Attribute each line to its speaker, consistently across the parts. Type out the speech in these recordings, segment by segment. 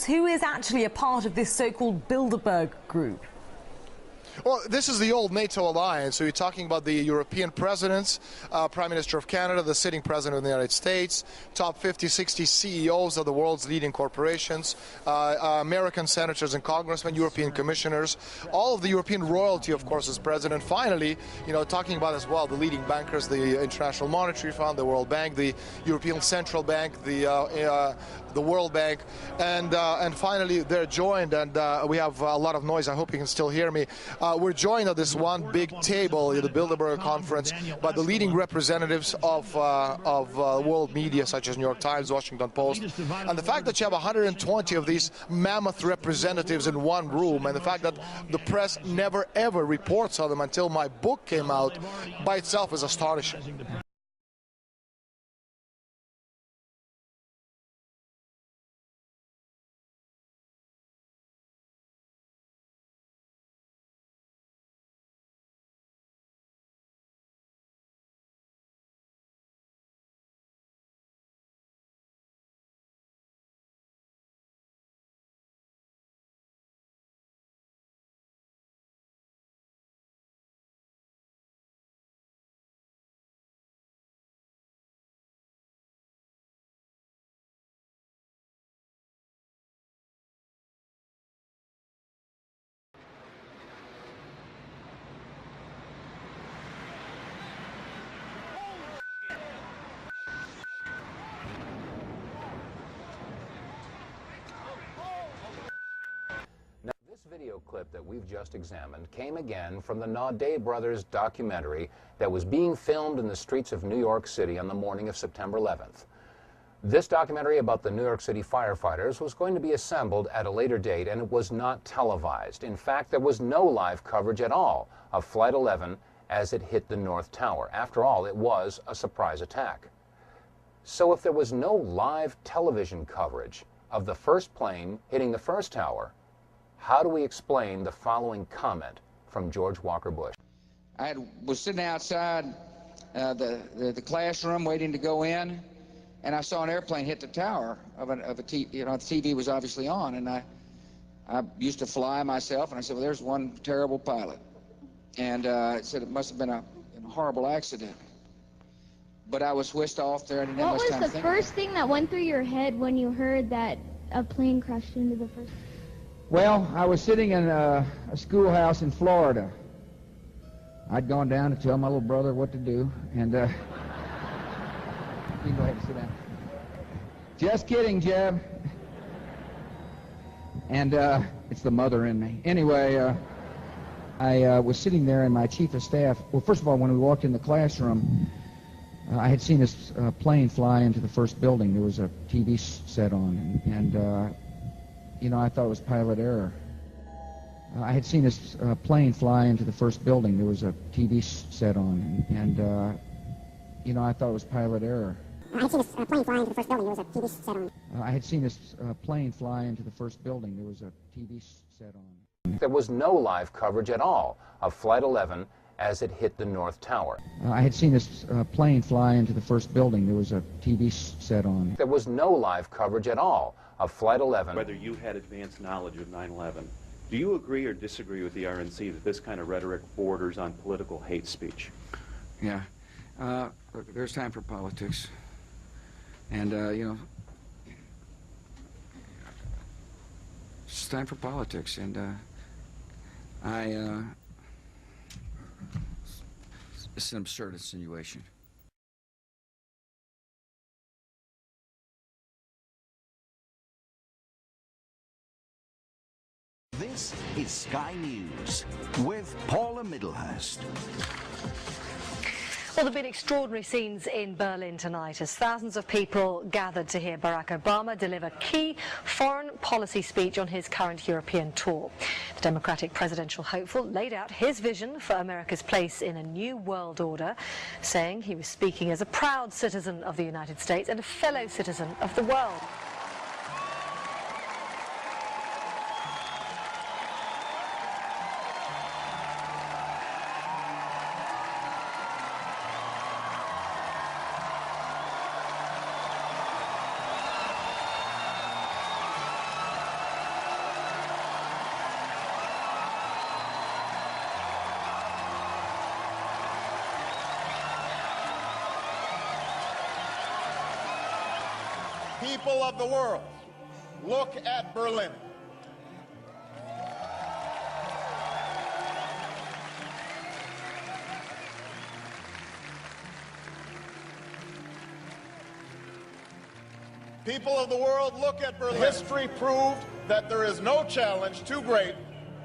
Speaker 1: Who is actually a part of this so-called Bilderberg group?
Speaker 2: Well, this is the old NATO alliance. So you're talking about the European presidents, Prime Minister of Canada, the sitting president of the United States, top 50, 60 CEOs of the world's leading corporations, American senators and congressmen, European commissioners, all of the European royalty, of course, is present. And finally, talking about as well the leading bankers, the International Monetary Fund, the World Bank, the European Central Bank, the World Bank, and finally they're joined, and we have a lot of noise. I hope you can still hear me. We're joined at this one big table at the Bilderberg conference by the leading representatives of world media, such as New York Times, Washington Post, and the fact that you have 120 of these mammoth representatives in one room, and the fact that the press never ever reports on them until my book came out, by itself is astonishing.
Speaker 3: This video clip that we've just examined came again from the Naudet brothers documentary that was being filmed in the streets of New York City on the morning of September 11th. This documentary about the New York City firefighters was going to be assembled at a later date, and it was not televised. In fact, there was no live coverage at all of Flight 11 as it hit the North Tower. After all, it was a surprise attack. So if there was no live television coverage of the first plane hitting the first tower, how do we explain the following comment from George Walker Bush?
Speaker 4: I was sitting outside the classroom waiting to go in, and I saw an airplane hit the tower of a TV. The TV was obviously on, and I used to fly myself, and I said, well, there's one terrible pilot. And I said it must have been a horrible accident. But I was whisked off there. I didn't have much time to think.
Speaker 5: What was the first thing that went through your head when you heard that a plane crashed into the first?
Speaker 4: Well, I was sitting in a schoolhouse in Florida. I'd gone down to tell my little brother what to do, and you can go ahead and sit down. Just kidding, Jeb. And it's the mother in me. Anyway, I was sitting there, and my chief of staff, well, first of all, when we walked in the classroom, I had seen this plane fly into the first building. There was a TV set on, and I thought it was pilot error. I had seen this plane fly into the first building. There was a TV set on, and I thought it was pilot error.
Speaker 6: I had seen this plane fly into the first building. There was a TV set on.
Speaker 4: I had seen this plane fly into the first building. There was a TV set on.
Speaker 3: There was no live coverage at all of Flight 11 as it hit the North Tower.
Speaker 4: I had seen this plane fly into the first building. There was a TV set on.
Speaker 3: There was no live coverage at all of Flight 11.
Speaker 7: Whether you had advanced knowledge of 9/11, do you agree or disagree with the RNC that this kind of rhetoric borders on political hate speech?
Speaker 4: Yeah. Look, there's time for politics. And, it's time for politics. And, it's an absurd insinuation.
Speaker 8: This is Sky News with Paula Middlehurst.
Speaker 9: Well, there have been extraordinary scenes in Berlin tonight as thousands of people gathered to hear Barack Obama deliver key foreign policy speech on his current European tour. The Democratic presidential hopeful laid out his vision for America's place in a new world order, saying he was speaking as a proud citizen of the United States and a fellow citizen of the world.
Speaker 10: People of the world, look at Berlin. People of the world, look at Berlin. History proved that there is no challenge too great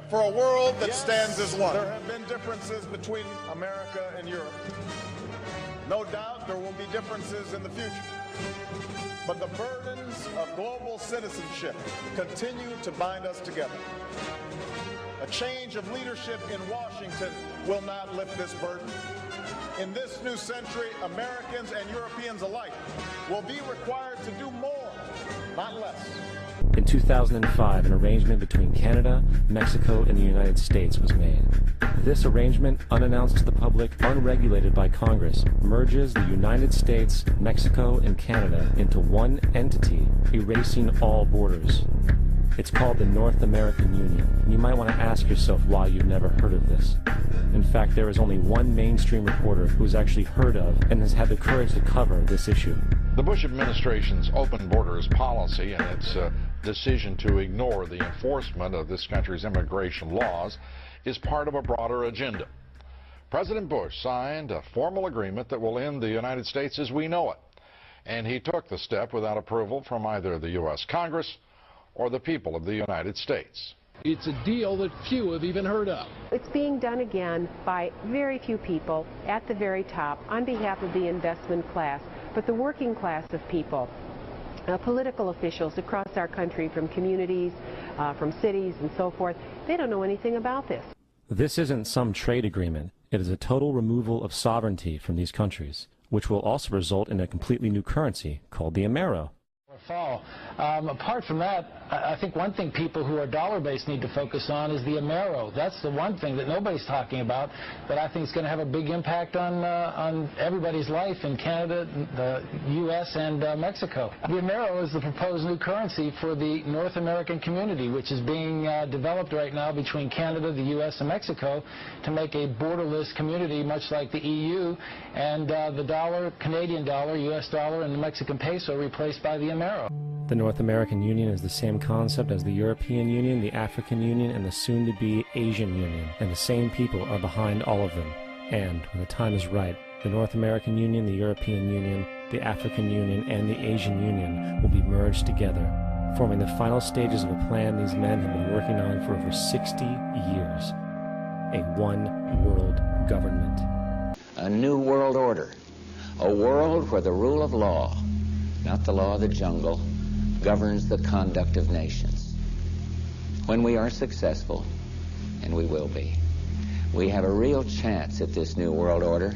Speaker 10: for a world that stands as one. There have been differences between America and Europe. No doubt there will be differences in the future. But the burdens of global citizenship continue to bind us together. A change of leadership in Washington will not lift this burden. In this new century, Americans and Europeans alike will be required to do more, not less.
Speaker 11: In 2005, an arrangement between Canada, Mexico, and the United States was made. This arrangement, unannounced to the public, unregulated by Congress, merges the United States, Mexico, and Canada into one entity, erasing all borders. It's called the North American Union. You might want to ask yourself why you've never heard of this. In fact, there is only one mainstream reporter who has actually heard of and has had the courage to cover this issue.
Speaker 12: The Bush administration's open borders policy and its decision to ignore the enforcement of this country's immigration laws is part of a broader agenda. President Bush signed a formal agreement that will end the United States as we know it, and he took the step without approval from either the U.S. Congress or the people of the United States.
Speaker 13: It's a deal that few have even heard of.
Speaker 14: It's being done again by very few people at the very top on behalf of the investment class, but the working class of people, political officials across our country, from communities, from cities and so forth, they don't know anything about this.
Speaker 11: This isn't some trade agreement. It is a total removal of sovereignty from these countries, which will also result in a completely new currency called the Amero.
Speaker 15: Fall. Apart from that, I think one thing people who are dollar-based need to focus on is the Amero. That's the one thing that nobody's talking about, but I think is going to have a big impact on everybody's life in Canada, the U.S., and Mexico. The Amero is the proposed new currency for the North American community, which is being developed right now between Canada, the U.S., and Mexico to make a borderless community, much like the EU, and the dollar, Canadian dollar, U.S. dollar, and the Mexican peso replaced by the Amero.
Speaker 11: The North American Union is the same concept as the European Union, the African Union, and the soon-to-be Asian Union, and the same people are behind all of them. And, when the time is right, the North American Union, the European Union, the African Union, and the Asian Union will be merged together, forming the final stages of a plan these men have been working on for over 60 years. A one-world government.
Speaker 16: A new world order. A world where the rule of law, not the law of the jungle, governs the conduct of nations. When we are successful, and we will be, we have a real chance at this new world order,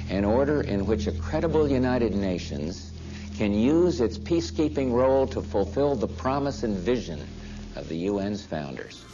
Speaker 16: an order in which a credible United Nations can use its peacekeeping role to fulfill the promise and vision of the UN's founders.